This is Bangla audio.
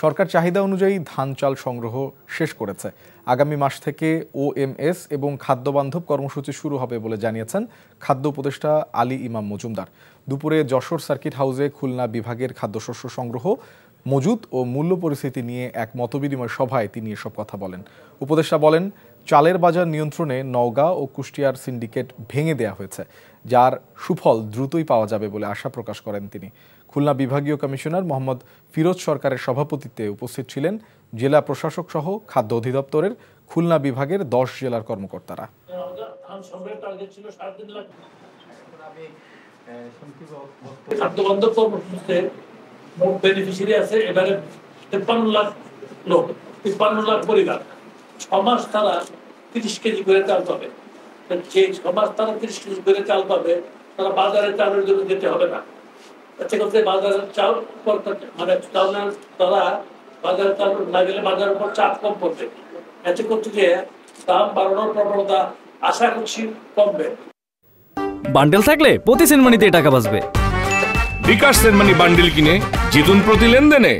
সরকার চাহিদা অনুযায়ী ধান চাল সংগ্রহ শেষ করেছে। আগামী মাস থেকে OMS এবং খাদ্যবান্ধব কর্মসূচি শুরু হবে বলে জানিয়েছেন খাদ্য উপদেষ্টা আলী ইমাম মজুমদার। দুপুরে যশোর সার্কিট হাউসে খুলনা বিভাগের খাদ্যশস্য সংগ্রহ, মজুত ও মূল্য পরিস্থিতি নিয়ে এক মতবিনিময় সভায় তিনি এসব কথা বলেন। উপদেষ্টা বলেন, চালের বাজার নিয়ন্ত্রণে নওগাঁ ও কুষ্টিয়ার সিন্ডিকেট ভেঙে দেওয়া হয়েছে, যার সুফল দ্রুতই পাওয়া যাবে বলে আশা প্রকাশ করেন তিনি। খুলনা বিভাগীয় কমিশনার মোহাম্মদ ফিরোজ সরকারের সভাপতিত্বে উপস্থিত ছিলেন জেলা প্রশাসক সহ খাদ্য অধিদপ্তরের খুলনা বিভাগের 10 জেলার কর্মকর্তারা। খাদ্যবান্ধব কর্মসূচিতে মোট বেনিফিশিয়ারি আছে এবারে 53 লাখ লোক, 53 লাখ পরিবার। 6 মাস তারা 30 কেজি করে চাল পাবে। সেই 6 মাস তারা 30 কেজি করে চাল পাবে, তারা বাজারে চালের জন্য যেতে হবে না। এতে করতে বাজারের চাল মানে তারা বাজারে চাল না গেলে বাজারের উপর চাপ কম পড়বে। এতে করতে গিয়ে দাম বাড়ানোর প্রবণতা আশা করছি কমবে। বান্ডেল থাকলে প্রতি সেনমানিতে টাকা বাঁচবে। বিকাশ সেনমানি বান্ডেল কিনে জিতুন প্রতি লেনদেনে।